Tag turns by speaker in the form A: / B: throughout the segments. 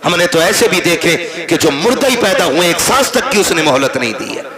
A: हमने तो ऐसे भी देखे कि जो मुर्दा ही पैदा हुए, एक सांस तक की उसने मोहलत नहीं दी है।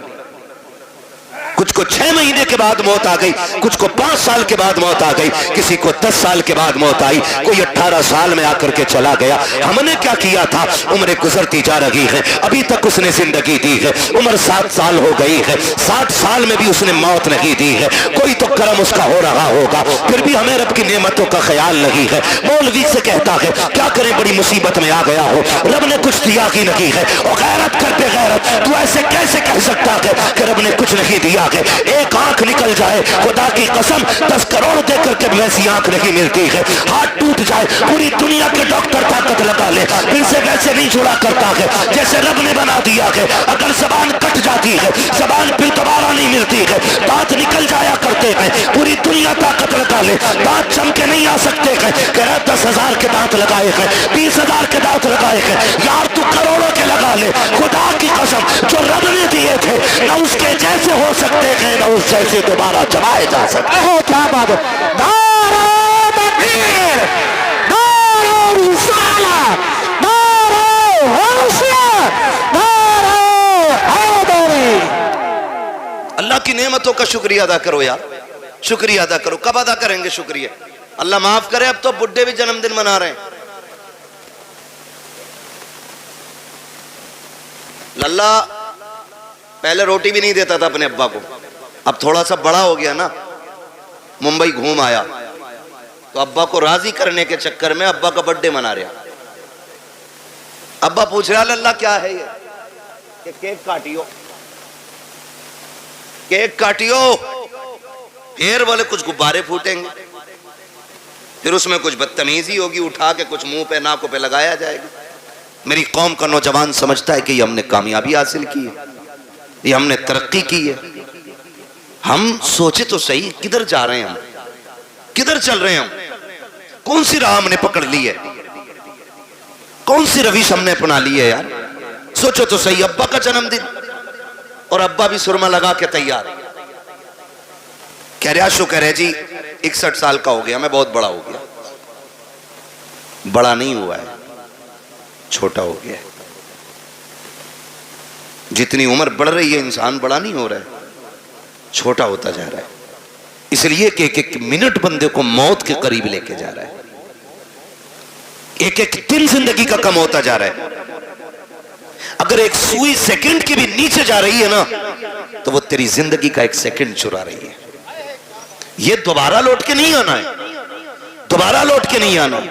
A: कुछ को 6 महीने के बाद मौत आ गई, कुछ को 5 साल के बाद मौत आ गई, किसी को 10 साल के बाद मौत आई, कोई 18 साल में आकर के चला गया। हमने क्या किया था? उम्र गुजरती जा रही है, अभी तक उसने जिंदगी दी है, उम्र 7 साल हो गई है, 60 साल में भी उसने मौत नहीं दी है। कोई तो करम उसका हो रहा होगा, फिर भी हमें रब की नेमतों का ख्याल नहीं है। मौलवी से कहता है क्या करें, बड़ी मुसीबत में आ गया हो, रब ने कुछ दिया ही नहीं है। और गैरत कर पे गैरत, तू ऐसे कैसे कह सकता है कि रब ने कुछ नहीं दिया? एक आंख निकल जाए, खुदा की कसम 10 करोड़ देकर के वैसी आंख नहीं मिलती है। हाथ टूट जाए, पूरी दुनिया के डॉक्टर ताकत लगा ले, फिर से वैसे नहीं जुड़ा करता है जैसे रब ने बना दिया है। अगर जबान कट जाती है, जबान फिर दोबारा नहीं मिलती है, दांत निकल जाया करते हैं, पूरी दुनिया ताकत लगा ले, दांत चमके नहीं आ सकते हैं। कह रहा 10,000 के दांत लगाए हैं, 20,000 के दांत लगाए हैं, यार तू करोड़ों के लगा ले, खुदा की कसम जो रब ने दिए थे ना उसके जैसे हो सकते हैं ना उस जैसे दोबारा जमाए जा सकते हैं। क्या बात है? नारे तकबीर, नारे रिसालत, नारे हौसला, नारे हैदरी। अल्लाह की नेमतों का शुक्रिया अदा करो यार, शुक्रिया अदा करो। कब अदा करेंगे शुक्रिया? अल्लाह माफ करे, अब तो बुड्ढे भी जन्मदिन मना रहे हैं। लल्ला पहले रोटी भी नहीं देता था अपने अब्बा को, अब थोड़ा सा बड़ा हो गया ना, मुंबई घूम आया तो अब्बा को राजी करने के चक्कर में अब्बा का बर्थडे मना रहा। अब्बा पूछ रहा लल्ला क्या है ये? कि केक काटियो, केक काटियो। फिर बोले कुछ गुब्बारे फूटेंगे, फिर उसमें कुछ बदतमीजी होगी, उठा के कुछ मुंह पे नाकों पे लगाया जाएगा। मेरी कौम का नौजवान समझता है कि ये हमने कामयाबी हासिल की है, ये हमने तरक्की की है। हम सोचे तो सही, किधर जा रहे हैं हम, किधर चल रहे हैं हम, कौन सी राह हमने पकड़ ली है, कौन सी रविश हमने अपना ली है यार? सोचो तो सही, अब्बा का जन्मदिन और अब्बा भी सुरमा लगा के तैयार। कह रहा शुक्र है जी 61 साल का हो गया, मैं बहुत बड़ा हो गया। बड़ा नहीं हुआ है, छोटा हो गया है। जितनी उम्र बढ़ रही है इंसान बड़ा नहीं हो रहा है, छोटा होता जा रहा है। इसलिए कि एक मिनट बंदे को मौत के करीब लेके जा रहा है, एक एक दिन जिंदगी का कम होता जा रहा है। अगर एक सुई सेकंड की भी नीचे जा रही है ना, तो वो तेरी जिंदगी का एक सेकंड चुरा रही है। ये दोबारा लौट के नहीं आना है, दोबारा लौट के नहीं आना।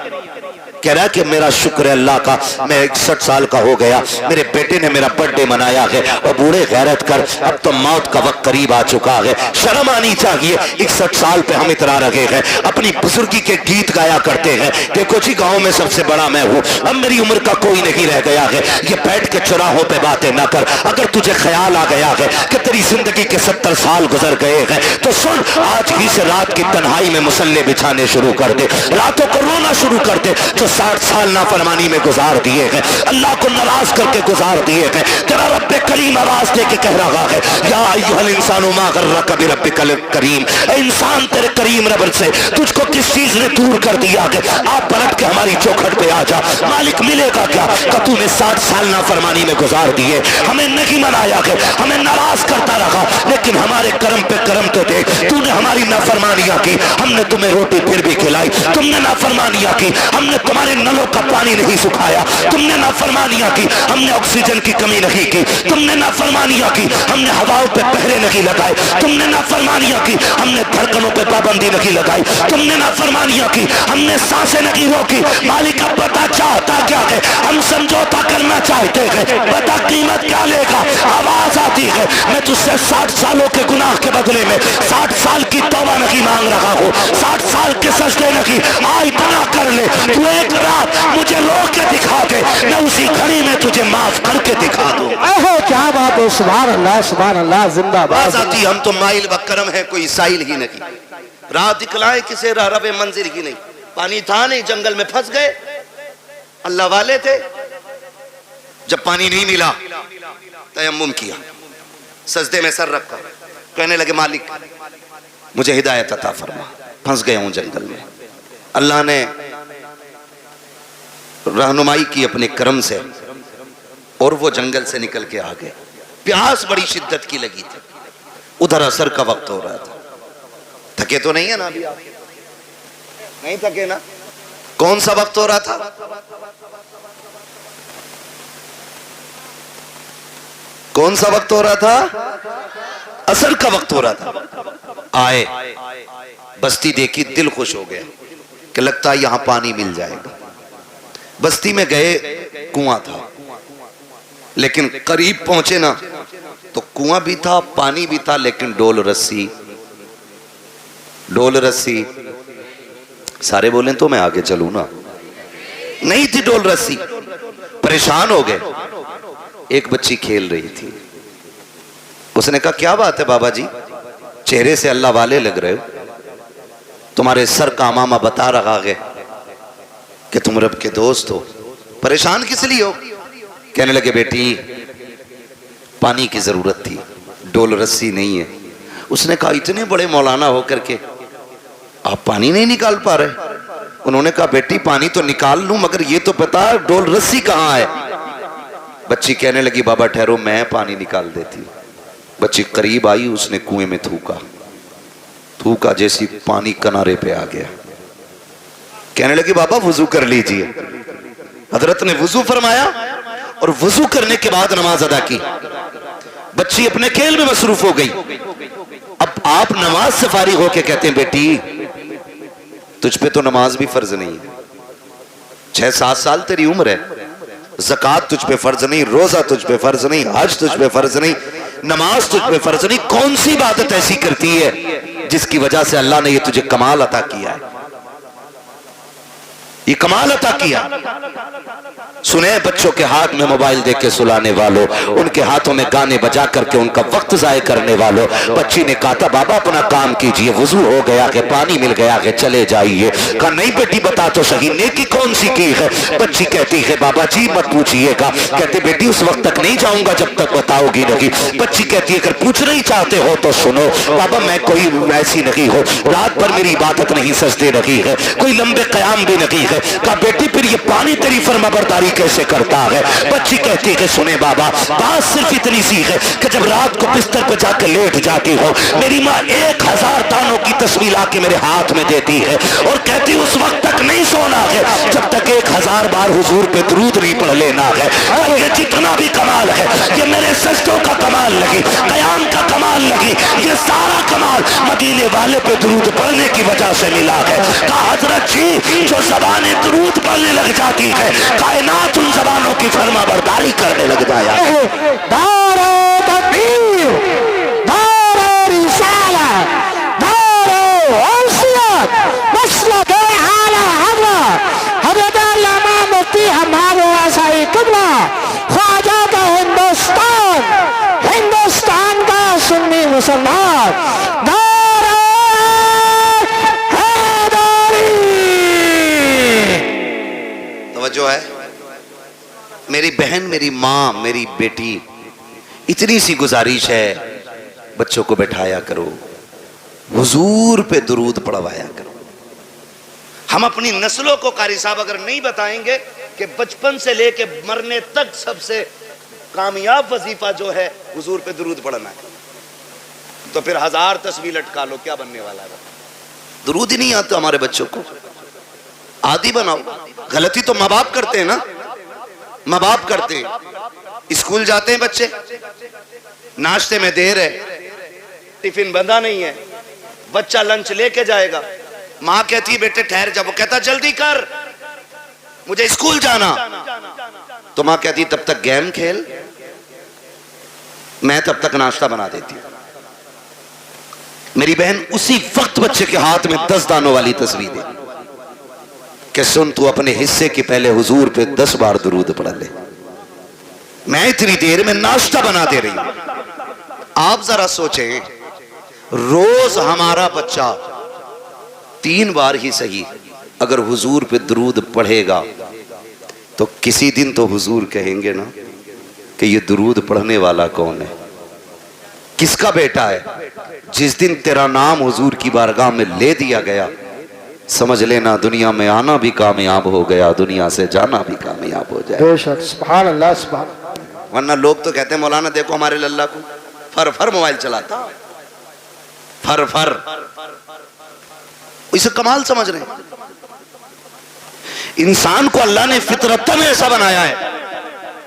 A: कह रहा है कि मेरा शुक्र है अल्लाह का, मैं 61 साल का हो गया, मेरे बेटे ने मेरा बर्थडे मनाया है। और बूढ़े गैरत कर, अब तो मौत का वक्त करीब आ चुका है, शर्म आनी चाहिए। 61 साल पे हम इतरा रहे हैं, अपनी बुजुर्गी के गीत गाया करते हैं। देखो जी गांव में सबसे बड़ा मैं हूँ, अब मेरी उम्र का कोई नहीं रह गया है। ये बैठ के चौराहों पे बातें ना कर। अगर तुझे ख्याल आ गया है कि तेरी जिंदगी के 70 साल गुजर गए हैं, तो सुन, आज ही से रात की तन्हाई में मुसल्ले बिछाने शुरू कर दे, रातों को रोना शुरू कर दे। 60 साल नाफरमानी में गुजार दिए हैं, अल्लाह को नाराज करके गुजार दिए हैं। तेरा रब्बे करीम आवाज दे के कह रहा है, या अय्युहल इंसानु मा गर्रका बिरब्बिकल करीम। इंसान तेरे करीम रब से तुझको किस चीज ने दूर कर दिया है? आप पलट के हमारी चौखट पे आ जा, मालिक मिलेगा क्या? तूने 60 साल नाफरमानी में गुजार दिए, हमें नहीं मनाया है, हमें नाराज करता रहा, लेकिन हमारे कर्म पे कर्म तो देख। तूने हमारी नाफरमानियां की, हमने तुम्हें रोटी फिर भी खिलाई। तुमने नाफरमानियां की, हमने तुम्हारे नलों का पानी नहीं सुखाया। तुमने नाफरमानियां की, हमने ऑक्सीजन की कमी नहीं की। तुमने नाफरमानियां की, हमने हवाओं पे पहरे नहीं लगाए। तुमने नाफरमानियां की, हमने धड़कनों पे पाबंदी नहीं लगाई। तुमने नाफरमानियां की, हमने सांसें नहीं रोकी। मालिक अब बता चाहता क्या है? हम समझौता करना चाहते हैं, बता कीमत क्या लेगा? आवाज आती है, मैं तुझसे 60 सालों के गुनाह के बदले में 60 साल की तौबा नहीं मांग रहा हूँ, 60 साल के सजदे नहीं। आज इतना कर ले, तू एक रात मुझे रो के दिखा दे, मैं उसी घड़ी में तुझे माफ करके दिखा दूं।
B: क्या बात है, सुभान अल्लाह, सुभान अल्लाह, जिंदाबाद।
A: हम तो माइल बकरम है, कोई साइल ही नहीं। रात दिखलाए किसे रबे मंजिल ही नहीं, पानी था नहीं, जंगल में फंस गए। अल्लाह वाले थे, जब पानी नहीं मिला तयम्मुम किया, सजदे में सर रखा, कहने लगे मालिक मुझे हिदायत अता फरमा, फंस गया हूं जंगल में। अल्लाह ने रहनुमाई की अपने कर्म से और वो जंगल से निकल के आ गए। प्यास बड़ी शिद्दत की लगी थी, उधर असर का वक्त हो रहा था। थके तो नहीं है ना अभी आप? नहीं थके ना? कौन सा वक्त हो रहा था? कौन सा वक्त हो रहा था? असर का वक्त हो रहा था। आए, बस्ती देखी, दिल खुश हो गया कि लगता है यहां पानी मिल जाएगा। बस्ती में गए, कुआं था, लेकिन करीब पहुंचे ना तो कुआं भी था, पानी भी था, लेकिन डोल रस्सी। सारे बोले तो मैं आगे चलूं ना, नहीं थी डोल रस्सी। परेशान हो गए। एक बच्ची खेल रही थी, उसने कहा क्या बात है बाबा जी, चेहरे से अल्लाह वाले लग रहे हो, तुम्हारे सर का मामा बता रहा है कि तुम रब के दोस्त हो, परेशान किस लिए हो? कहने लगे बेटी पानी की जरूरत थी, डोल रस्सी नहीं है। उसने कहा इतने बड़े मौलाना होकर के आप पानी नहीं निकाल पा रहे? उन्होंने कहा बेटी पानी तो निकाल लूं, मगर ये तो पता डोल रस्सी कहां है। बच्ची कहने लगी बाबा ठहरो, मैं पानी निकाल देती। बच्ची करीब आई, उसने कुएं में थूका, जैसी पानी किनारे पे आ गया। कहने लगी बाबा वुजू कर लीजिए। हजरत ने वुजू फरमाया और वुजू करने के बाद नमाज अदा की। बच्ची अपने खेल में मसरूफ हो गई। अब आप नमाज से फारिग होके कहते हैं बेटी तुझ पे तो नमाज भी फर्ज नहीं है, 6-7 साल तेरी उम्र है, ज़कात तुझ पे फर्ज नहीं, रोजा तुझ पे फर्ज नहीं, हज तुझ पे फर्ज नहीं, नमाज तुझ पे फर्ज नहीं, कौन सी इबादत ऐसी करती है जिसकी वजह से अल्लाह ने ये तुझे कमाल अता किया है, ये कमाल अता किया। सुने बच्चों के हाथ में मोबाइल देके के सुलाने वालों, उनके हाथों में गाने बजा करके उनका वक्त जाय करने वालों। बच्ची ने कहा था बाबा अपना काम कीजिए, वुजू हो गया कि पानी मिल गया कि चले जाइए। कहा नहीं बेटी बता तो सही नेकी कौन सी की है? बच्ची कहती है बाबा जी मत पूछिएगा। कहते बेटी उस वक्त तक नहीं जाऊंगा जब तक बताओगी नहीं। बच्ची कहती है अगर पूछना ही चाहते हो तो सुनो बाबा, मैं कोई ऐसी नहीं हो, रात भर मेरी इबादत नहीं सजदे नहीं है, कोई लंबे कयाम भी नहीं है। कहा बेटी फिर ये पानी तेरी फरमाबरदारी कैसे करता है? बच्ची कहती है सुने बाबा, बात सिर्फ इतनी सी है कि जब रात को बिस्तर पर जाकर लेट जाती हो, मेरी माँ 1000 दानों की तस्वीर आके मेरे हाथ में देती है और कहती उस वक्त तक नहीं सोना है जब तक 1000 बार हुजूर पे दुरूद नहीं पढ़ लेना है। ये जितना भी कमाल है, ये मेरे सजदों का कमाल लगी, कयाम का कमाल लगी, ये सारा कमाल मदीने वाले पे दुरूद पढ़ने की वजह से मिला है। कहा हजरत जी जो ज़बानें दुरूद पढ़ने लग जाती है, कायनात उन ज़बानों की फरमाबरदारी करने लग जाया।
B: दारो तकबीर, दारो रिसाला, दारो औसियत, मसलक आला हज़रत हज़रत अल्लामा मुफ्ती हमारे आसाई क़िबला ख्वाजा का हिंदुस्तान का सुन्नी मुसलमान दारो हैदरी।
A: तवज्जो है मेरी बहन, मेरी माँ, मेरी बेटी, इतनी सी गुजारिश है बच्चों को बैठाया करो, हुजूर पे दुरूद पढ़वाया करो। हम अपनी नस्लों को कारी साहब अगर नहीं बताएंगे कि बचपन से लेके मरने तक सबसे कामयाब वजीफा जो है हुजूर पे दुरूद पढ़ना है, तो फिर 1000 तस्वीर लटका लो, क्या बनने वाला है? दुरूद ही नहीं आता हमारे बच्चों को, आदि बनाओ। गलती तो माँ बाप करते हैं ना, माँ बाप करते हैं। स्कूल जाते हैं बच्चे, नाश्ते में देर है, टिफिन बंधा नहीं है, बच्चा लंच लेके जाएगा, माँ कहती है बेटे ठहर जा, वो कहता जल्दी कर मुझे स्कूल जाना, तो माँ कहती तब तक गेम खेल, मैं तब तक नाश्ता बना देती हूँ। मेरी बहन उसी वक्त बच्चे के हाथ में 10 दानों वाली तस्वीर दे कि सुन तू अपने हिस्से के पहले हुजूर पे 10 बार दुरूद पढ़ ले, मैं इतनी देर में नाश्ता बना दे रही हूं। आप जरा सोचें, रोज हमारा बच्चा 3 बार ही सही अगर हुजूर पे दुरूद पढ़ेगा तो किसी दिन तो हुजूर कहेंगे ना कि ये दुरूद पढ़ने वाला कौन है, किसका बेटा है। जिस दिन तेरा नाम हुजूर की बारगाह में ले दिया गया समझ लेना दुनिया में आना भी कामयाब हो गया, दुनिया से जाना भी कामयाब हो जाए।
B: बेशक, सुभान अल्लाह, सुभान।
A: वरना लोग तो कहते हैं मौलाना देखो हमारे लल्ला को फर फर मोबाइल चलाता, फर फर, इसे कमाल समझ रहे हैं। इंसान को अल्लाह ने फितरतन ऐसा बनाया है,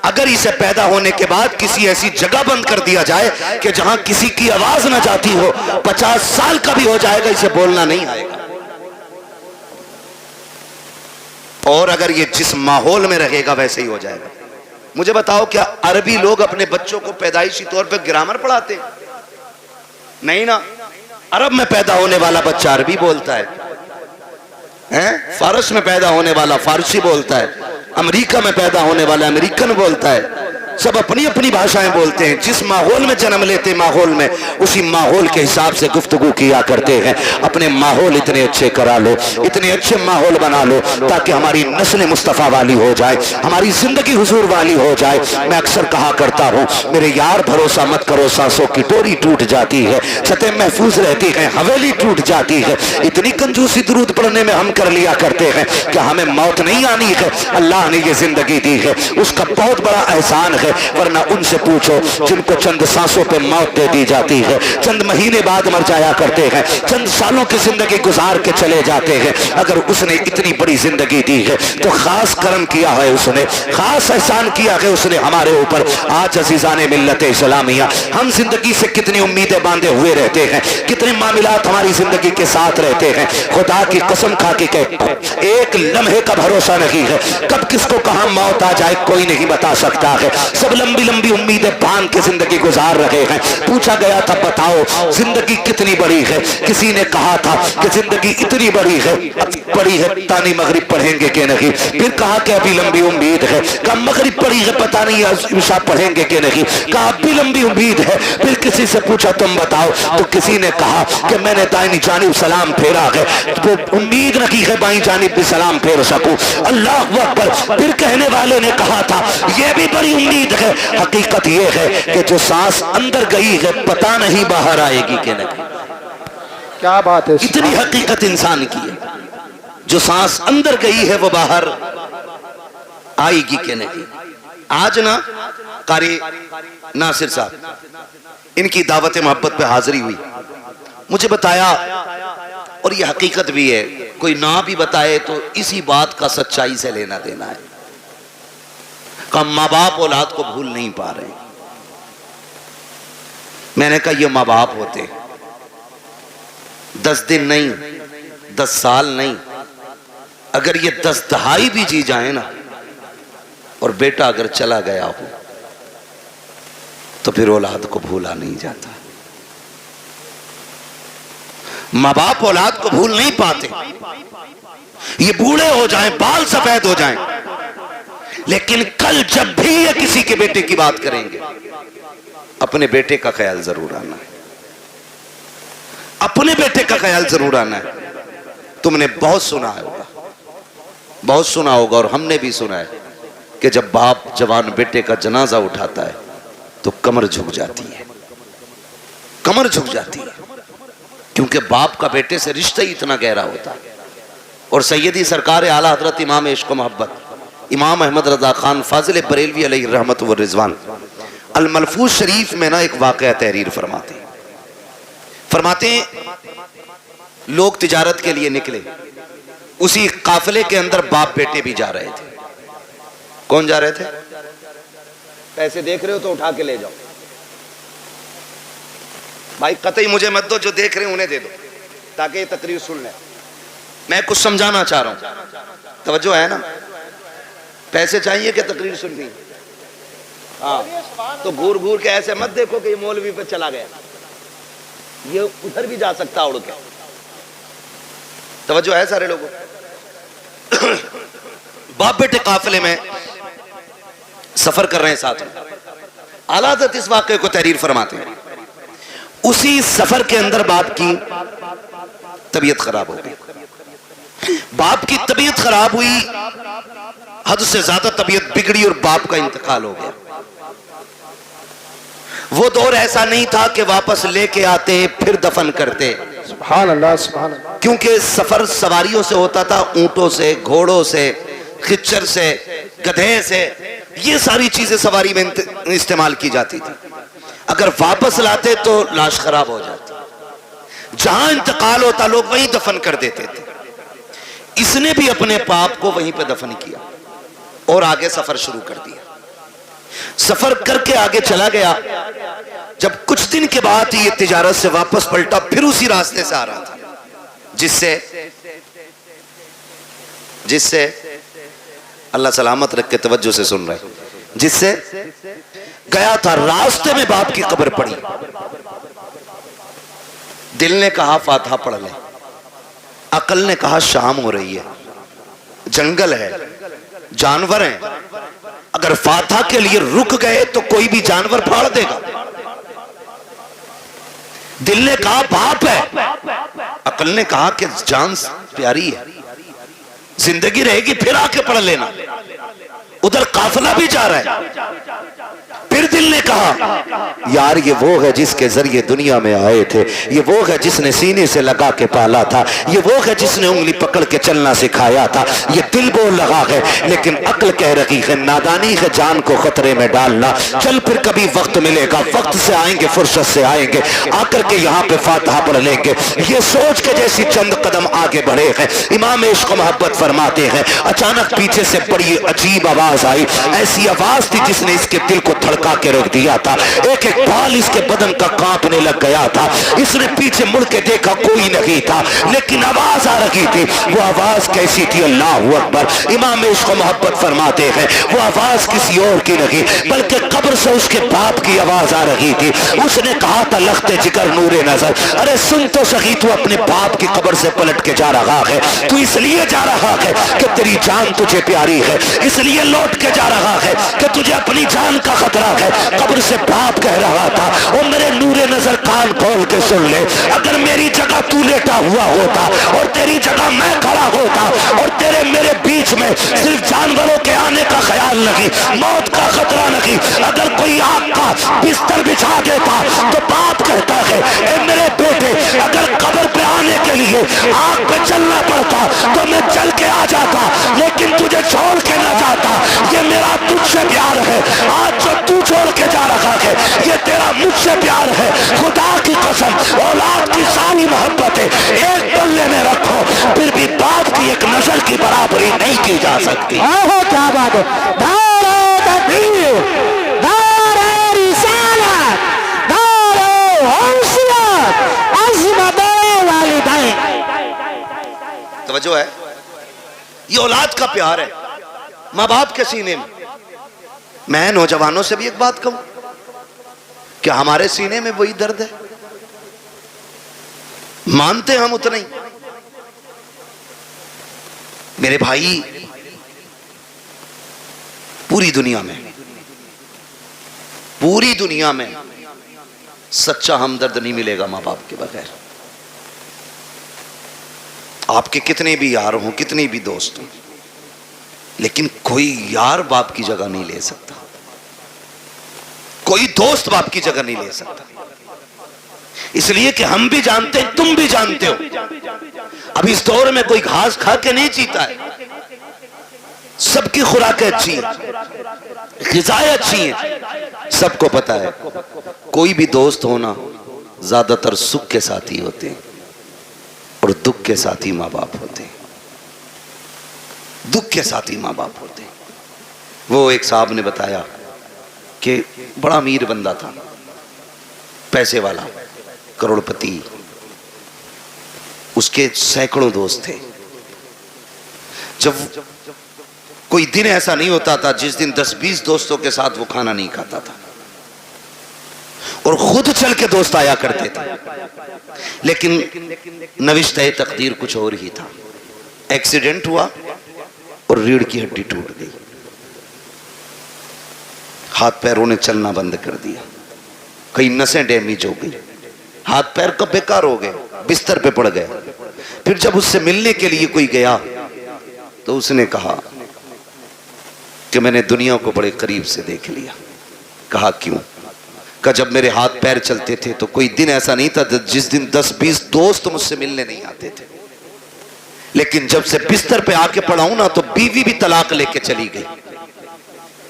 A: अगर इसे पैदा होने के बाद किसी ऐसी जगह बंद कर दिया जाए कि जहां किसी की आवाज ना जाती हो, 50 साल का भी हो जाएगा इसे बोलना नहीं आएगा। और अगर ये जिस माहौल में रहेगा वैसे ही हो जाएगा। मुझे बताओ क्या अरबी लोग अपने बच्चों को पैदाइशी तौर पर ग्रामर पढ़ाते? नहीं ना। अरब में पैदा होने वाला बच्चा अरबी बोलता है, फारस में पैदा होने वाला फारसी बोलता है, अमेरिका में पैदा होने वाला अमेरिकन बोलता है। सब अपनी अपनी भाषाएं बोलते हैं। जिस माहौल में जन्म लेते माहौल में, उसी माहौल के हिसाब से गुफ्तगू किया करते हैं। अपने माहौल इतने अच्छे करा लो, इतने अच्छे माहौल बना लो ताकि हमारी नस्ल मुस्तफ़ा वाली हो जाए, हमारी जिंदगी हुजूर वाली हो जाए। मैं अक्सर कहा करता हूँ मेरे यार भरोसा मत करो, सांसों की डोरी टूट जाती है, छतें महफूज रहती हैं, हवेली टूट जाती है। इतनी कंजूसी दुरूद पढ़ने में हम कर लिया करते हैं कि हमें मौत नहीं आनी है, अल्लाह ने ये जिंदगी दी है, उसका बहुत बड़ा एहसान है। वरना उनसे पूछो जिनको चंद सांसों पे मौत दे दी जाती है, चंद महीने बाद मर जाया करते हैं, चंद सालों की जिंदगी गुजार के चले जाते हैं। अगर उसने इतनी बड़ी जिंदगी दी है तो खास करम किया है उसने, खास एहसान किया है उसने हमारे ऊपर। आज अजीजाने मिल्लत इस्लामिया, हम जिंदगी से कितनी उम्मीदें बांधे हुए रहते हैं, कितने मामलात हमारी जिंदगी के साथ रहते हैं। खुदा की कसम खा के कहते एक लम्हे का भरोसा नहीं है, कब किसको कहां मौत आ जाए कोई नहीं बता सकता है। सब लंबी लंबी उम्मीदें बांध के जिंदगी गुजार रहे हैं। पूछा गया था बताओ जिंदगी कितनी बड़ी है, किसी ने कहा था कि जिंदगी इतनी बड़ी है, बड़ी है तानी मगरिब पढ़ेंगे कि नहीं, फिर कहा कि अभी लंबी उम्मीद है, कहा मगरिब पढ़ी है पता नहीं इशा पढ़ेंगे कि नहीं, कहा अभी लंबी उम्मीद है। फिर किसी से पूछा तुम बताओ, तो किसी ने कहा कि मैंने दाहिनी जानिब सलाम फेरा है, तो उम्मीद रखी है बाईं जानिब भी सलाम फेर सकूं। अल्लाह अकबर। फिर कहने वाले ने कहा था यह भी बड़ी उम्मीद है। हकीकत यह है कि जो सांस अंदर गई है पता नहीं बाहर आएगी कि नहीं।
B: क्या बात है,
A: इतनी हकीकत इंसान की है, जो सांस अंदर गई है वो बाहर आएगी कि नहीं। आज ना कारी नासिर साहब, इनकी दावत मोहब्बत पे हाजिरी हुई, मुझे बताया और ये हकीकत भी है, कोई ना भी बताए तो इसी बात का सच्चाई से लेना देना है। कहा माँ बाप औलाद को भूल नहीं पा रहे। मैंने कहा ये माँ बाप होते 10 दिन नहीं, 10 साल नहीं, अगर ये 10 दहाई भी जी जाए ना, और बेटा अगर चला गया हो तो फिर औलाद को भूला नहीं जाता। माँ बाप औलाद को भूल नहीं पाते। ये बूढ़े हो जाएं, बाल सफेद हो जाएं, लेकिन कल जब भी ये किसी के बेटे की बात करेंगे अपने बेटे का ख्याल जरूर आना है, अपने बेटे का ख्याल जरूर आना है। तुमने बहुत सुना होगा, बहुत सुना होगा, और हमने भी सुना है कि जब बाप जवान बेटे का जनाजा उठाता है तो कमर झुक जाती है, कमर झुक जाती है, क्योंकि बाप का बेटे से रिश्ता ही इतना गहरा होता है। और सैयदी सरकार आला हजरत इमाम इश्क मोहब्बत इमाम अहमद रजा खान फाजिल बरेलवी अलैहि रहमत व रिजवान अल मलफूज शरीफ में ना एक वाक़या तहरीर फरमाते लोग तिजारत के लिए निकले, उसी काफिले के अंदर बाप बेटे भी जा रहे थे। कौन जा रहे थे? पैसे देख रहे हो तो उठा के ले जाओ भाई, कतई मुझे मत दो, जो देख रहे हैं उन्हें दे दो ताकि ये तकरीर सुन ले। मैं कुछ समझाना चाह रहा हूं, तवज्जो है ना? पैसे चाहिए कि तकरीर सुननी? हाँ, तो घूर घूर के ऐसे मत देखो कि ये मौलवी पे चला गया, ये उधर भी जा सकता उड़ के। तवज्जो है सारे लोगों? बाप बेटे काफिले में सफर कर रहे हैं साथ में। आला हज़रत इस वाक़े को तहरीर फरमाते हैं। उसी सफर के अंदर बाप की तबीयत खराब हो गई। बाप की तबीयत खराब हुई, हद से ज्यादा तबीयत बिगड़ी और बाप का इंतकाल हो गया। वो दौर ऐसा नहीं था कि वापस लेके आते फिर दफन करते,
B: सुभान अल्लाह सुभान अल्लाह।
A: क्योंकि सफर सवारियों से होता था, ऊंटों से, घोड़ों से, खच्चर से, गधे से, ये सारी चीजें सवारी में इस्तेमाल की जाती थी। अगर वापस लाते तो लाश खराब हो जाती, जहां इंतकाल होता लोग वहीं दफन कर देते थे। इसने भी अपने पाप को वहीं पे दफन किया और आगे सफर शुरू कर दिया। सफर करके आगे चला गया। जब कुछ दिन के बाद ये तिजारत से वापस पलटा, फिर उसी रास्ते से आ रहा था जिससे अल्लाह सलामत रख के तवज्जो से सुन रहे, जिससे गया था। रास्ते में बाप की कब्र पड़ी। दिल ने कहा फातिहा पढ़ ले, अकल ने कहा शाम हो रही है, जंगल है, जानवर हैं, अगर फातिहा के लिए रुक गए तो कोई भी जानवर फाड़ देगा। दिल ने कहा बाप है, अकल ने कहा कि जान प्यारी है, जिंदगी रहेगी फिर आके पढ़ लेना, उधर काफिला भी जा रहा है। फिर दिल ने कहा यार ये वो है जिसके जरिए दुनिया में आए थे, ये वो है जिसने सीने से लगा के पाला था, ये वो है जिसने उंगली पकड़ के चलना सिखाया था। ये दिल बोल रहा है, लेकिन अक्ल कह रही है नादानी है जान को खतरे में डालना। चल फिर कभी वक्त मिलेगा, वक्त से आएंगे, फुर्सत से आएंगे, आकर के यहाँ पे फातिहा पढ़ लेंगे। ये सोच के जैसी चंद कदम आगे बढ़े हैं, इमाम इश्क मोहब्बत फरमाते हैं अचानक पीछे से बड़ी अजीब आवाज आई। ऐसी आवाज थी जिसने इसके दिल को धड़का के रख दिया था। एक एक बाल इसके बदन का कांपने लग गया था। इसने पीछे मुड़ के देखा, कोई नहीं था, लेकिन आवाज आ रही थी। वो आवाज कैसी थी? अल्लाहू अकबर। इमाम इश्क मोहब्बत फरमाते हैं वो आवाज किसी और की नहीं बल्कि कब्र से उसके बाप की आवाज आ रही थी। उसने कहा था लखते जिगर नूरे नजर, अरे सुन तो सही, तू अपने बाप की कब्र से पलट के जा रहा है। तू इसलिए जा रहा है कि तेरी जान तुझे प्यारी है, इसलिए लौट के जा रहा है कि तुझे अपनी जान का खतरा है। कब्र से बाप कह रहा था ओ मेरे नूरे नजर कान खोल के सुन ले, अगर मेरी जगह तू लेटा हुआ होता और तेरी जगह मैं खड़ा होता और तेरे मेरे बीच में सिर्फ जानवरों के आने का ख्याल नहीं, मौत का खतरा नहीं, अगर कोई आग का बिस्तर बिछा देता तो बाप कहता है ए मेरे बेटे अगर कब्र पे आने के लिए आग पे चलना पड़ता तो मैं चल के आ जाता, लेकिन तुझे छोड़ के ना जाता। ये मेरा तुझसे प्यार है, आज जो तू छोड़ के जा रहा है ये तेरा मुझसे प्यार है। खुदा की कसम औलाद की सारी मोहब्बतें एक पल्ले में रखो, फिर भी बाप की एक नजर की बराबरी नहीं की जा सकती।
B: आहो क्या बात है। दारे तकबीर, दारे रिसालत, दारे हौसियत, अज़्मत वालिदैन।
A: तवज्जो है, ये औलाद का प्यार है माँ बाप के सीने में। मैं नौजवानों से भी एक बात कहूं, क्या हमारे सीने में वही दर्द है? मानते हम उतना ही। मेरे भाई, पूरी दुनिया में सच्चा हमदर्द नहीं मिलेगा मां बाप के बगैर। आपके कितने भी यार हों, कितने भी दोस्त हों, लेकिन कोई यार बाप की जगह नहीं ले सकता, कोई दोस्त बाप की जगह नहीं ले सकता। इसलिए कि हम भी जानते हैं, तुम भी जानते हो, अब इस दौर में कोई घास खा के नहीं जीता है। सबकी खुराकें अच्छी हैं, ग़िज़ाएं अच्छी हैं, सबको पता है। कोई भी दोस्त होना ज्यादातर सुख के साथी होते हैं और दुख के साथी माँ बाप होते हैं। दुख के साथी माँ बाप होते हैं। वो एक साहब ने बताया कि बड़ा अमीर बंदा था, पैसे वाला, करोड़पति, उसके सैकड़ों दोस्त थे। जब कोई दिन ऐसा नहीं होता था जिस दिन 10-20 दोस्तों के साथ वो खाना नहीं खाता था, और खुद चल के दोस्त आया करते थे। लेकिन नविश्ते तकदीर कुछ और ही था। एक्सीडेंट हुआ और रीढ़ की हड्डी टूट गई, हाथ पैरों ने चलना बंद कर दिया, कई नसें डैमेज हो गई, हाथ पैर कब बेकार हो गए, बिस्तर पे पड़ गए। फिर जब उससे मिलने के लिए कोई गया तो उसने कहा कि मैंने दुनिया को बड़े करीब से देख लिया। कहा क्यों? कहा जब मेरे हाथ पैर चलते थे तो कोई दिन ऐसा नहीं था जिस दिन 10-20 दोस्त मुझसे मिलने नहीं आते थे। लेकिन जब से बिस्तर पे आके पड़ा हूं ना तो बीवी भी तलाक लेके चली गई।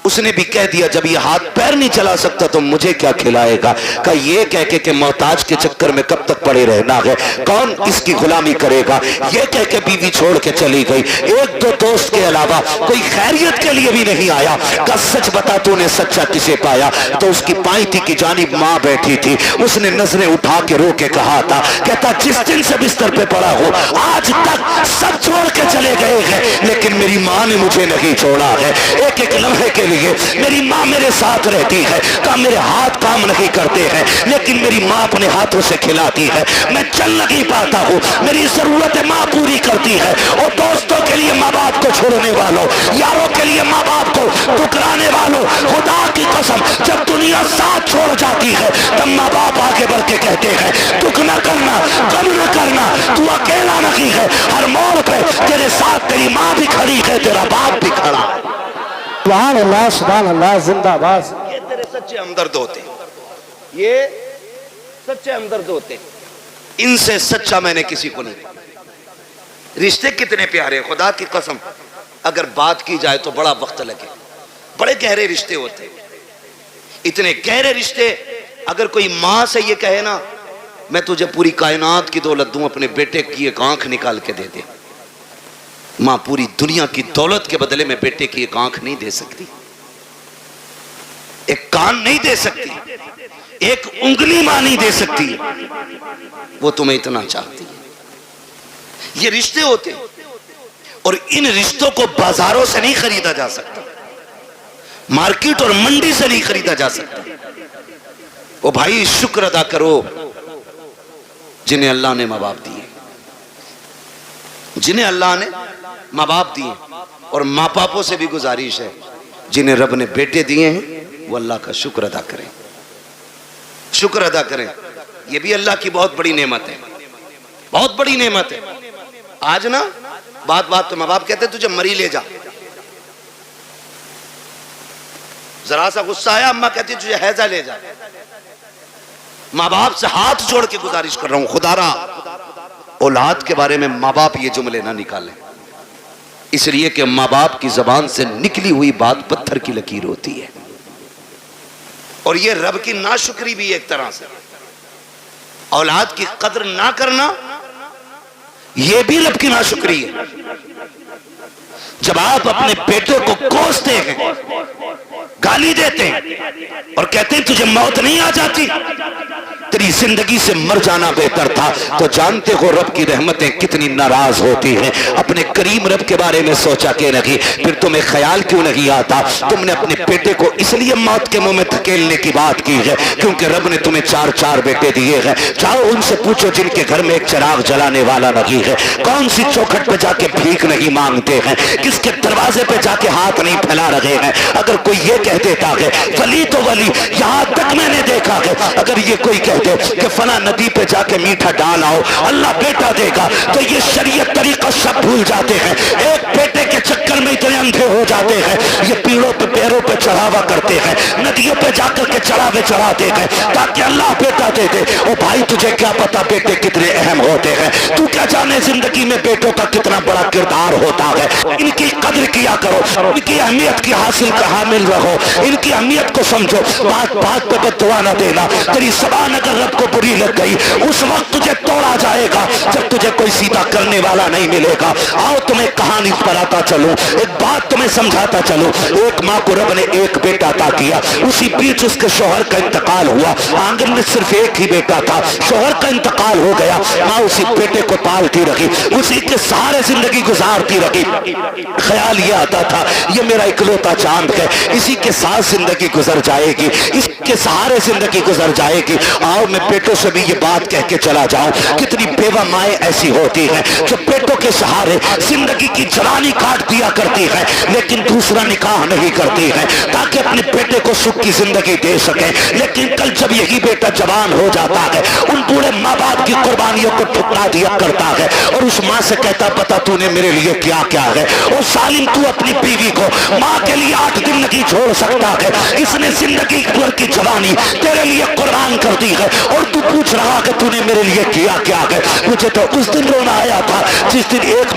A: उसने भी कह दिया जब ये हाथ पैर नहीं चला सकता तो मुझे क्या खिलाएगा। का ये कह के मोहताज के चक्कर में कब तक पड़े रहना है, कौन इसकी गुलामी करेगा। ये कह के बीवी छोड़ के चली गई। एक दो दोस्त के अलावा कोई खैरियत के लिए भी नहीं आया। का सच बता तूने सच्चा किसे पाया। तो उसकी पाईती की जानिब माँ बैठी थी। उसने नजरें उठा के रो के कहा था, कहता जिस दिन से बिस्तर पे पड़ा हो आज तक सब छोड़ के चले गए हैं लेकिन मेरी माँ ने मुझे नहीं छोड़ा है। एक एक लम्हे के मेरी माँ मेरे साथ रहती है। का मेरे हाथ काम नहीं करते हैं लेकिन मेरी माँ अपने हाथों से खिलाती है। मैं चल नहीं पाता हूँ, मेरी जरूरतें माँ पूरी करती है। और दोस्तों के लिए माँ बाप को छोड़ने वालों, यारों के लिए माँ बाप को ठुकराने वालों, खुदा की कसम जब दुनिया साथ छोड़ जाती है तब माँ बाप आगे बढ़ के कहते हैं दुख न करना, गम न करना, तू अकेला नहीं है। हर मोड़ पे तेरे साथ तेरी माँ भी खड़ी है, तेरा बाप भी खड़ा है।
B: सुभान अल्लाह, सुभान अल्लाह, जिंदाबाद।
A: ये तेरे सच्चे हमदर्द होते, ये सच्चे हमदर्द होते। इनसे सच्चा मैंने किसी को नहीं। रिश्ते कितने प्यारे, खुदा की कसम अगर बात की जाए तो बड़ा वक्त लगे। बड़े गहरे रिश्ते होते, इतने गहरे रिश्ते। अगर कोई माँ से ये कहे ना मैं तुझे पूरी कायनात की दौलत दूं, अपने बेटे की एक आंख निकाल के दे दे। मां पूरी दुनिया की दौलत के बदले में बेटे की एक आंख नहीं दे सकती, एक कान नहीं दे सकती, एक उंगली मां नहीं दे सकती। वो तुम्हें इतना चाहती है। ये रिश्ते होते और इन रिश्तों को बाजारों से नहीं खरीदा जा सकता, मार्केट और मंडी से नहीं खरीदा जा सकता। वो भाई शुक्र अदा करो जिन्हें अल्लाह ने मां बाप दिए, जिन्हें अल्लाह ने माँ बाप दिए। और माँ बापों से भी गुजारिश है जिन्हें रब ने बेटे दिए हैं वो अल्लाह का शुक्र अदा करें, शुक्र अदा करें। ये भी अल्लाह की बहुत बड़ी नेमत है, बहुत बड़ी नेमत है। आज ना बात बात तो माँ बाप कहते तुझे मरी ले जा, जरा सा गुस्सा आया अम्मा कहती तुझे हैजा ले जा। माँ बाप से हाथ जोड़ के गुजारिश कर रहा हूं खुदारा औलाद के बारे में माँ बाप ये जुमले ना निकालें, इसलिए कि माँ बाप की जबान से निकली हुई बात पत्थर की लकीर होती है। और ये रब की नाशुक्री भी एक तरह से, औलाद की कदर ना करना ये भी रब की नाशुक्री है। जब आप अपने बेटों को कोसते हैं, गाली देते हैं और कहते हैं तुझे मौत नहीं आ जाती, तेरी जिंदगी से मर जाना बेहतर था, तो जानते हो रब की रहमतें कितनी नाराज होती हैं। अपने करीम रब के बारे में सोचा के नहीं, फिर तुम्हें ख्याल क्यों नहीं आता। तुमने अपने बेटे को इसलिए मौत के मुंह में धकेलने की बात की है क्योंकि रब ने तुम्हें 4-4 बेटे दिए हैं। जाओ उनसे पूछो जिनके घर में एक चिराग जलाने वाला नहीं है, कौन सी चौखट पे जाके भीख नहीं मांगते हैं, किसके दरवाजे पे जाके हाथ नहीं फैला रहे हैं। अगर कोई ये कह देता है वली तो वली, यहां तक मैंने देखा है अगर ये कोई कहते कि फला नदी पे जाके मीठा डाल आओ अल्लाह बेटा देगा, तो ये शरीयत तरीका सब भूल जाते हैं। एक बेटे के चक्कर में इतने अंधे हो जाते हैं, ये पीड़ों पे पैरों पे चढ़ावा करते हैं, नदियों पे जाकर के चढ़ावे चढ़ाते हैं ताकि अल्लाह बेटा दे दे। ओ भाई तुझे क्या पता बेटे कितने अहम होते हैं, तू क्या जाने जिंदगी में बेटों का कितना बड़ा किरदार होता है। इनकी कदर किया करो, इनकी अहमियत की हामिल रहो, इनकी अहमियत को समझो। बात बात पे बददुआ न देना, तेरी ज़बान अगर रब को बुरी लग गई उस वक्त तुझे तोड़ा जाएगा जब तुझे कोई सीधा करने वाला नहीं मिलेगा। आओ तुम्हें कहानी पर आता चलूं, एक बात तुम्हें समझाता चलूं। एक माँ को रब ने एक बेटा अता किया, उसी बीच उसके शौहर का इंतकाल हुआ। आंगन में सिर्फ एक ही बेटा था, शौहर का इंतकाल हो गया। माँ उसी बेटे को पालती रही, उसी के सहारे जिंदगी गुजारती रही। ख्याल ये आता था ये मेरा इकलौता चांद है, इसी के साथ जिंदगी गुजर जाएगी, इसके सहारे जिंदगी गुजर जाएगी। आओ मैं बेटों से भी ये बात कह के चला जाऊं, कितनी बेवा माएँ ऐसी होती हैं जो बेटों के सहारे जिंदगी की जवानी काट दिया करती है, लेकिन दूसरा निकाह नहीं करती है ताकि अपने बेटे को सुख की जिंदगी दे सके। लेकिन कल जब यही बेटा जवान हो जाता है, उन बूढ़े माँ बाप की कुर्बानियों को ठुकरा दिया करता है और उस माँ से कहता, पता तूने मेरे लिए क्या क्या है। और सालिम, तू अपनी बीवी को माँ के लिए 8 दिन नहीं छोड़ सकता है, इसने जिंदगी भर की जवानी तेरे लिए कुर्बान कर दी है और तू पूछ रहा कि तूने मेरे लिए किया क्या है। मुझे तो उस दिन रोना आया था जिस दिन एक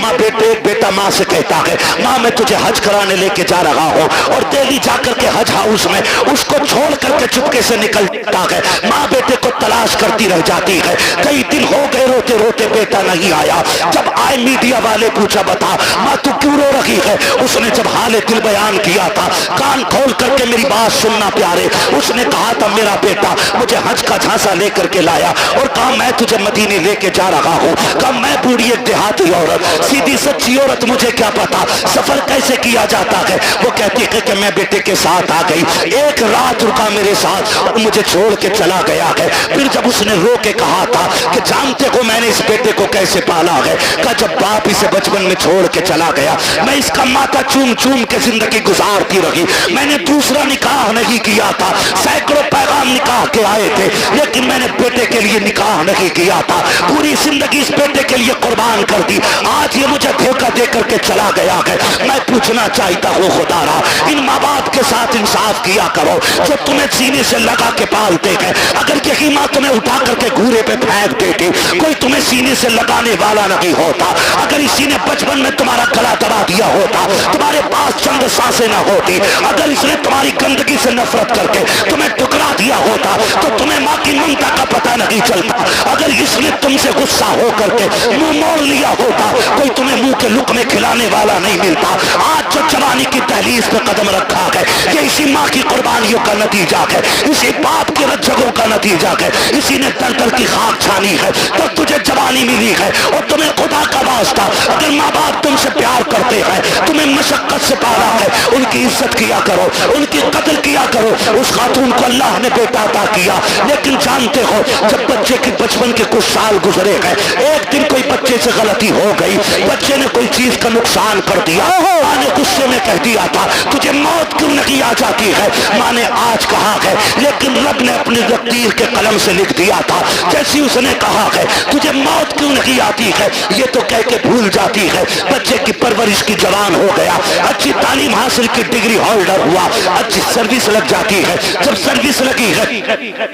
A: बेटा माँ से कहता है, माँ मैं तुझे हज कराने लेके जा रहा हूँ, और दिल्ली जाकर के हज हाउस में उसको छोड़ करके चुपके से निकलता है। माँ बेटे को तलाश करती रह जाती है, कई दिन हो गए रोते रोते बेटा नहीं आया। जब आए मीडिया वाले पूछा, बता माँ तू क्यों रो रही है। उसने जब हाले दिल बयान किया था, कान खोल करके मेरी बात सुनना प्यारे, उसने कहा था मेरा बेटा मुझे हज का झांसा लेकर के लाया और कहा मैं तुझे मदीने लेके जा रहा हूँ। कहा मैं बूढ़ी एक देहाती औरत, सीधी सच्ची औरत, मुझे क्या पता सफर कैसे किया जाता है। वो कहती है कि मैं बेटे के साथ आ गई, एक रात रुका मेरे साथ और मुझे छोड़ के चला गया है। फिर जब उसने रो के कहा था कि जानते हो मैंने इस बेटे को कैसे पाला है, कहा जब बाप इसे बचपन में छोड़ के चला गया, मैं इसका माथा चूम चूम के जिंदगी गुजारती रही। मैंने दूसरा निकाह नहीं किया था, सैकड़ों पैगाम निकाह के आए थे, लेकिन मैंने बेटे के लिए निकाह नहीं किया था। पूरी जिंदगी इस बेटे के लिए कुर्बान कर दी, आज ये मुझे धोखा दे करके चला गया है। मैं पूछना चाहता हूँ खुदारा, इन माँ बाप के साथ इंसाफ किया करो जो तुम्हें सीने से लगा के पालते हैं। अगर यही माँ तुम्हें उठा करके घूरे पे फेंक देती, कोई तुम्हें सीने से लगाने वाला नहीं होता। अगर इसी ने बचपन में तुम्हारा गला दबा दिया होता, तुम्हारे पास चंद सांसें न होती, अगर इसने तुम्हारी गंदगी से नफरत करके तुम्हें टुकरा दिया होता तो तुम्हें माँ की ममता का पता नहीं चलता। अगर इसने तुमसे गुस्सा हो करके मुंह मोड़ लिया होता, कोई तुम्हें मुंह के लुक में खिलाने वाला नहीं मिलता। आज जो जवानी की दहलीज पे कदम रखा है, ये इसी माँ की कुर्बानियों का नतीजा है, इसी बाप की रज्जगों का नतीजा है, इसी ने दर दर की खाक छानी है तो तुझे जवानी मिली है। और तुम्हें खुदा का वास्ता, अगर माँ बाप तुमसे प्यार करते हैं, तुम्हें मशक्कत से पाला है, उनकी इज्जत किया करो, उनकी कदर किया करो। उस खातून को अल्लाह ने बेटा अता किया, लेकिन जानते हो जब बच्चे के बचपन के कुछ साल गुजरे हैं, एक दिन कोई बच्चे से गलती हो गई, बच्चे ने कोई चीज का नुकसान कर दिया, माँ ने गुस्से में कह दिया था तुझे मौत क्यों नहीं आ जाती है। माँ ने आज कहा है, लेकिन रब ने अपनी तकदीर के कलम से लिख दिया था, जैसी उसने कहा है तुझे मौत क्यों नहीं आती है, ये तो कह के भूल जाती है। बच्चे की परवरिश की जवान हो गया, अच्छी तालीम हासिल की डिग्री होल्डर हुआ, अच्छी सर्विस लग जाती है। जब सर्विस लगी है,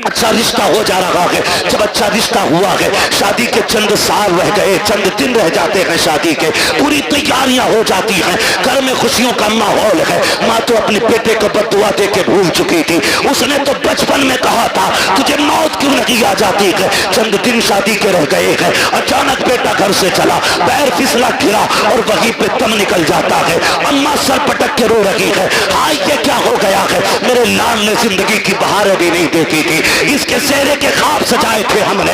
A: अच्छा रिश्ता हो जा रहा है, जब अच्छा रिश्ता हुआ है, शादी के चंद साल रह गए, चंद दिन रह जाते हैं शादी के, पूरी तैयारियां हो जाती हैं, घर में खुशियों का माहौल है। माँ तो अपने बेटे को बददुआ दे के भूल चुकी थी, उसने तो बचपन में कहा था तुझे मौत क्यों नहीं आ जाती है। चंद दिन शादी के रह गए हैं, अचानक बेटा घर से चला, पैर फिसला गिरा और वहीं पे दम निकल जाता है। अम्मा सर पटक के रो रही है, हाय ये क्या हो गया है, मेरे लाल ने जिंदगी की बहारें भी नहीं देखी थी, इसके सेहरे के ख्वाब सजाए थे हमने,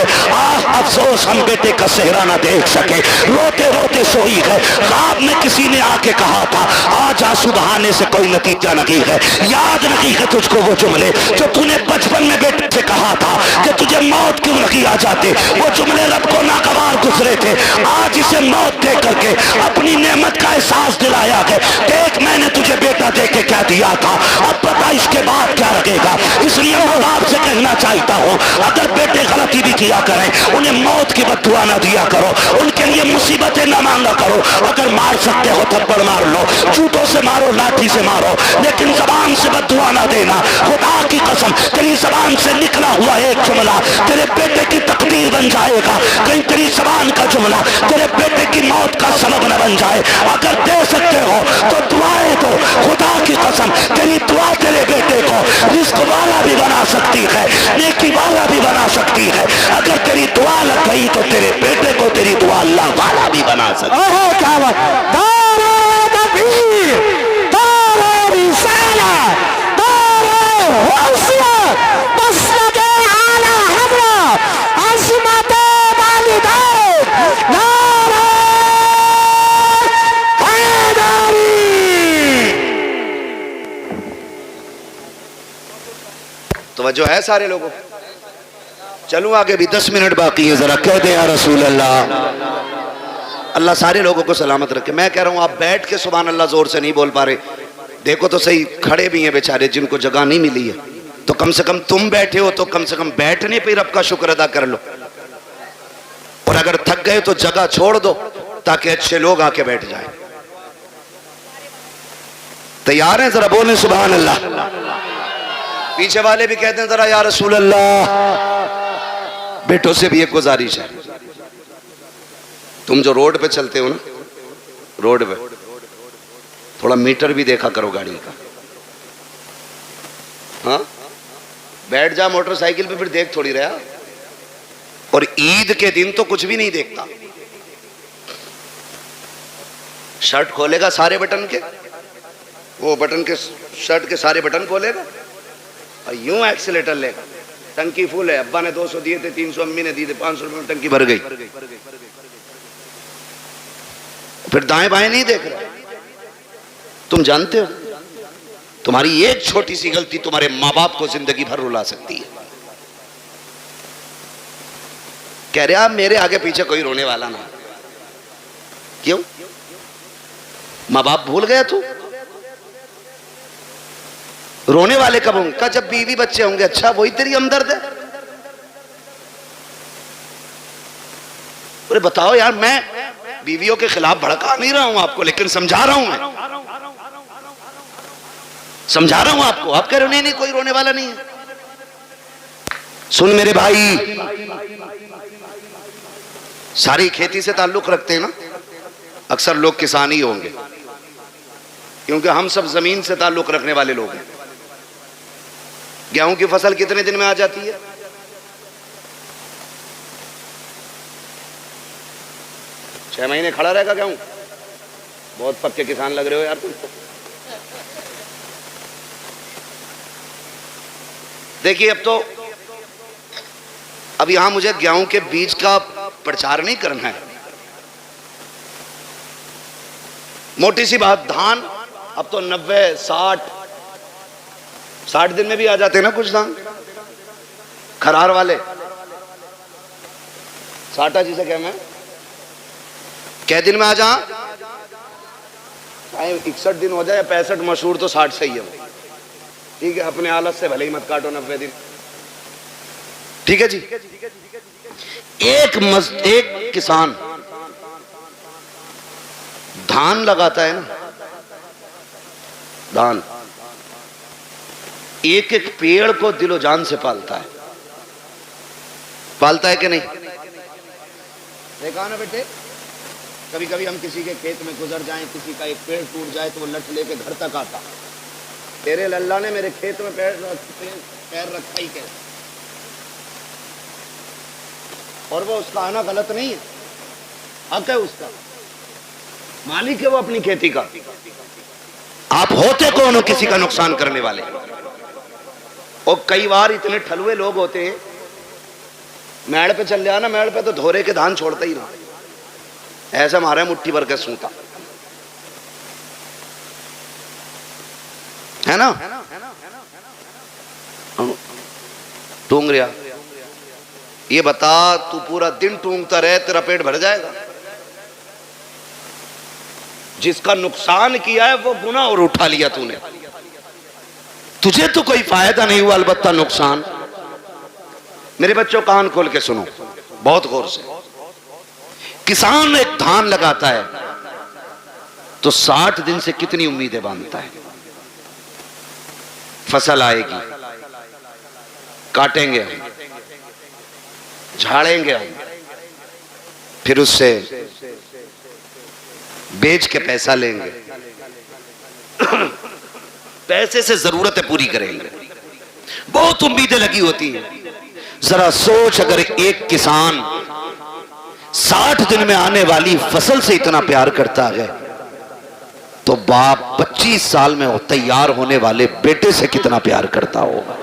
A: अफसोस हम बेटे का सेहरा ना देख सके। रोते रोते सोई है, ख्वाब में किसी ने आके कहा था आज आंसू बहाने से कोई नतीजा नहीं है। याद नहीं है तुझको वो जुमले जो तूने बचपन में बेटे से कहा था कि तुझे मौत क्यों नहीं आ जाते, वो जुमले रब को नागवार गुजरे थे। आज इसे मौत दे करके अपनी नेमत का एहसास दिलाया है, देख मैंने तुझे बेटा दे के क्या दिया था, अब पता इसके बाद क्या लगेगा। इसलिए मैं आपसे कहना चाहता हूँ, अगर बेटे गलती भी किया करें, उन्हें मौत की बद्दुआ ना दिया करो, उनके लिए मुसीबतें ना मांगा करो। अगर मार सकते हो थप्पड़ मार लो, जूतों से मारो, लाठी से मारो, लेकिन जबान से बद्दुआ ना देना। खुदा की कसम, तेरी जबान से निकला हुआ एक जुमला तेरे बेटे की तकदीर बन जाएगा। कहीं तेरी जबान का जुमला तेरे बेटे की मौत का सबब न बन जाए। अगर दे सकते हो तो दुआएं दो, खुदा की कसम तेरी दुआ तेरे बेटे को रिस्क वाला भी बना सकती है, नेकी वाला भी बना सकती है। अगर तेरी दुआ लग गई तो तेरे बेटे को तेरी दुआ अल्लाह वाला भी बना सकती है।
B: क्या बात, दारे तकबीर, दारे रिसाला, दारे हुस्न, मसलके आला हमरा, अज़मत वालिदैन, नारे हैदरी।
C: तवज्जो है सारे लोगों,
A: चलूं आगे भी 10 मिनट बाकी है, जरा कह दे या रसूल अल्लाह। अल्लाह सारे लोगों को सलामत रखे। मैं कह रहा हूं आप बैठ के सुभान अल्लाह जोर से नहीं बोल पा रहे, देखो तो सही, खड़े भी हैं बेचारे जिनको जगह नहीं मिली है, तो कम से कम तुम बैठे हो तो कम से कम बैठने पे रब का शुक्र अदा कर लो, और अगर थक गए तो जगह छोड़ दो ताकि अच्छे लोग आके बैठ जाएं। तैयार हैं? जरा बोलें सुभान अल्लाह। पीछे वाले भी कहते हैं जरा या रसूल अल्लाह। बेटों से भी एक गुजारिश है, तुम जो रोड पे चलते हो ना, रोड पे थोड़ा मीटर भी देखा करो गाड़ी का। हाँ, बैठ जा मोटरसाइकिल पे, फिर देख थोड़ी रहा। और ईद के दिन तो कुछ भी नहीं देखता, शर्ट खोलेगा सारे बटन के, वो बटन के शर्ट के सारे बटन खोलेगा और यूं एक्सीलेटर लेगा, टंकी फुल है, अब्बा ने 200 दिए थे, 300 अम्मी ने दिए थे, 500 रुपए में टंकी भर गई, फिर दाएं बाएं नहीं देख रहा। तुम जानते हो तुम्हारी एक छोटी सी गलती तुम्हारे माँ बाप को जिंदगी भर रुला सकती है। कह रहे आप मेरे आगे पीछे कोई रोने वाला ना, क्यों? माँ बाप भूल गया तू? रोने वाले कब होंगे? जब बीवी बच्चे होंगे। अच्छा, वही तेरी हमदर्द है? अरे बताओ यार, मैं बीवियों के खिलाफ भड़का नहीं रहा हूं आपको, लेकिन समझा रहा हूं, मैं समझा रहा हूं आपको। आप कह रहे हो नहीं नहीं कोई रोने वाला नहीं है। सुन मेरे भाई, सारी खेती से ताल्लुक रखते हैं ना, अक्सर लोग किसान ही होंगे, क्योंकि हम सब जमीन से ताल्लुक रखने वाले लोग हैं। गेहूं की फसल कितने दिन में आ जाती है? छह महीने खड़ा रहेगा गेहूं। बहुत पक्के किसान लग रहे हो यार तुम। देखिए अब यहां मुझे गेहूं के बीज का प्रचार नहीं करना है। मोटी सी बात, धान अब तो 90, 60 दिन में भी आ जाते हैं ना कुछ धान, खरार वाले। साटा जिसे क्या मैं कै दिन में आ जा, चाहे 61 दिन हो जाए, 65, मशहूर तो 60 सही है। ठीक है, अपने हालत से भले ही मत काटो 90 दिन। ठीक है जी। एक किसान धान लगाता है ना, धान एक एक पेड़ को दिलो जान से पालता है। पालता है कि नहीं? देखा ना बेटे, कभी कभी हम किसी के खेत में गुजर जाएं, किसी का एक पेड़ टूट जाए तो वो लट लेके घर तक आता, तेरे लल्ला ने मेरे खेत में पैर रखा ही कैसे? और वो उसका आना गलत नहीं है, हक है उसका, मालिक है वो अपनी खेती का। आप होते कौन हो किसी का नुकसान करने वाले? और कई बार इतने ठलुए लोग होते हैं, मेड़ पे चल जाना, मेड़ पे तो धोरे के धान छोड़ता ही ना, ऐसा मारा मुट्ठी भर के सूता है ना, टूंग रिया। ये बता, तू पूरा दिन टूंगता रहे, तेरा पेट भर जाएगा? जिसका नुकसान किया है वो गुनाह और उठा लिया तूने, तुझे तो कोई फायदा नहीं हुआ, अलबत्ता नुकसान। मेरे बच्चों कान खोल के सुनो बहुत गौर से। किसान एक धान लगाता है तो 60 दिन से कितनी उम्मीदें बांधता है। फसल आएगी, काटेंगे हम, झाड़ेंगे हम, फिर उससे बेच के पैसा लेंगे, पैसे से जरूरतें पूरी करेंगे, बहुत उम्मीदें लगी होती हैं। जरा सोच, अगर एक किसान 60 दिन में आने वाली फसल से इतना प्यार करता है तो बाप 25 साल में तैयार होने वाले बेटे से कितना प्यार करता होगा।